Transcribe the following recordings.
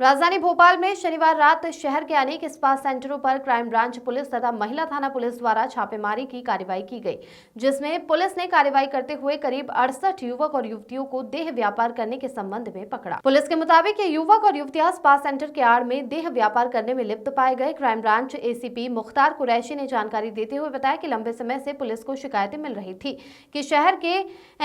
राजधानी भोपाल में शनिवार रात शहर के अनेक स्पा सेंटरों पर क्राइम ब्रांच पुलिस तथा महिला थाना पुलिस द्वारा छापेमारी की कार्रवाई की गई, जिसमें पुलिस ने कार्रवाई करते हुए करीब 68 युवक और युवतियों को देह व्यापार करने के संबंध में पकड़ा। पुलिस के मुताबिक ये युवक और युवतियां स्पा सेंटर के आड़ में देह व्यापार करने में लिप्त पाए गए। Crime branch ACP Mukhtar Qureshi ने जानकारी देते हुए बताया कि लंबे समय से पुलिस को शिकायतें मिल रही थी कि शहर के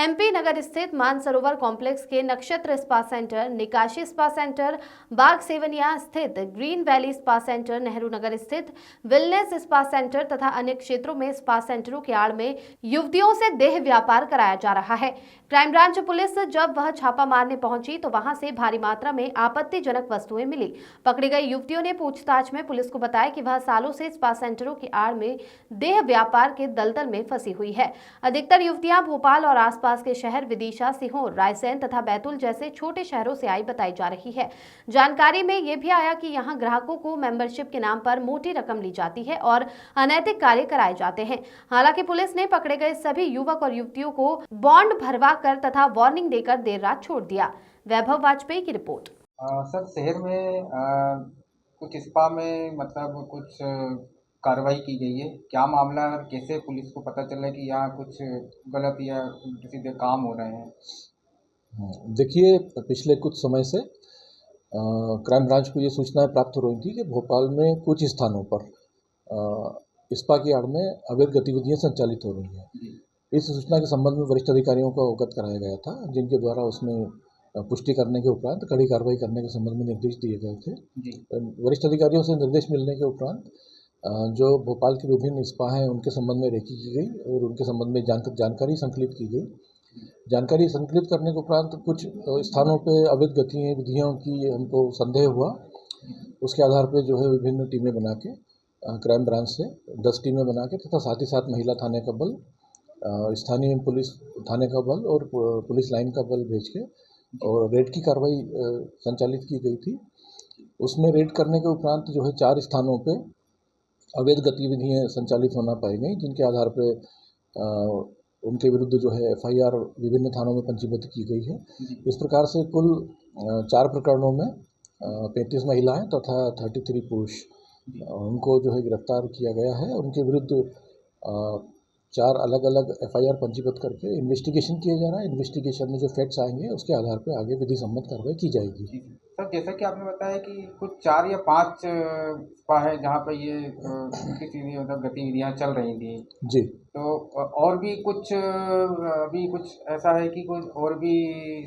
MP नगर स्थित मानसरोवर कॉम्प्लेक्स के Nakshatra spa centre, Nikashi spa centre, Bagh Sevania स्थित green valley spa centre, Nehru Nagar स्थित वेलनेस स्पा सेंटर तथा अन्य क्षेत्रों में स्पा सेंटरों के आड़ में युवतियों से देह व्यापार कराया जा रहा है। क्राइम ब्रांच पुलिस जब वह छापा मारने पहुंची तो वहां से भारी मात्रा में आपत्तिजनक वस्तुएं मिली। पकड़ी गई युवतियों ने पूछताछ में पुलिस को बताया कि वह सालों से स्पा सेंटरों की आड़ में देह व्यापार के दलदल में फंसी हुई है। अधिकतर युवतियां भोपाल और आसपास के शहर विदिशा, सीहोर, रायसेन तथा बैतूल जैसे छोटे शहरों से आई बताई जा रही है। जानकारी में यह भी आया कि यहां ग्राहकों को मेंबरशिप के नाम पर मोटी रकम ली जाती है और अनैतिक कार्य कराए जाते हैं। हालांकि पुलिस ने पकड़े गए सभी युवक और युवतियों को बॉन्ड भरवा कर तथा वार्निंग देकर देर रात छोड़ दिया। वैभव वाजपेयी की रिपोर्ट। सर, शहर में कुछ स्पा में मतलब कुछ कार्रवाई की गई है। क्या मामला है और कैसे पुलिस को पता चला कि यहाँ कुछ गलत या उल्टे-सीधे काम हो रहे हैं? देखिए, पिछले कुछ समय से क्राइम ब्रांच को ये सूचनाएं प्राप्त हो रही थी कि भोपाल में कुछ स्थानों पर स्पा की आड़ में अवैध गतिविधियां संचालित हो रही हैं। इस सूचना के संबंध में वरिष्ठ अधिकारियों को अवगत कराया गया था, जिनके द्वारा उसमें पुष्टि करने के उपरांत कड़ी कार्रवाई करने के संबंध में निर्देश दिए गए थे। वरिष्ठ अधिकारियों से निर्देश मिलने के उपरांत जो भोपाल के विभिन्न स्पा हैं उनके संबंध में रेकी की गई और उनके संबंध में जानकारी संकलित की गई। जानकारी संकलित करने के उपरांत कुछ स्थानों पे अवैध गतिविधियों की हमको संदेह हुआ। उसके आधार पर जो है विभिन्न टीमें बना के क्राइम ब्रांच से 10 टीमें बना के तथा साथ ही साथ महिला थाने का बल, स्थानीय पुलिस थाने का बल और पुलिस लाइन का बल भेज के और रेड की कार्रवाई संचालित की गई थी। उसमें रेड करने के उपरांत जो है 4 स्थानों पे अवैध गतिविधियाँ संचालित होना पाई गई, जिनके आधार पे उनके विरुद्ध जो है FIR विभिन्न थानों में पंजीबद्ध की गई है। इस प्रकार से कुल 4 प्रकरणों में 35 महिलाएं तथा 33 पुरुष उनको जो है गिरफ्तार किया गया है। उनके विरुद्ध 4 अलग अलग FIR पंजीबद्ध करके इन्वेस्टिगेशन किया जा रहा है। इन्वेस्टिगेशन में जो फैक्ट्स आएंगे उसके आधार पर आगे विधि सम्मत कार्रवाई की जाएगी। सर, जैसा कि आपने बताया कि कुछ 4 या 5 स्पा है जहाँ पर ये किसी मतलब गतिविधियाँ चल रही थी जी। तो और भी कुछ अभी कुछ ऐसा है कि कुछ और भी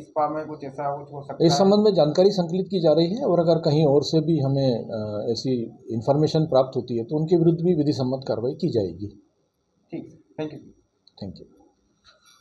स्पा में कुछ ऐसा कुछ हो सकता है? इस संबंध में जानकारी संकलित की जा रही है और अगर कहीं और से भी हमें ऐसी इंफॉर्मेशन प्राप्त होती है तो उनके विरुद्ध भी विधि सम्मत कार्रवाई की जाएगी। ठीक, थैंक यू। Thank you.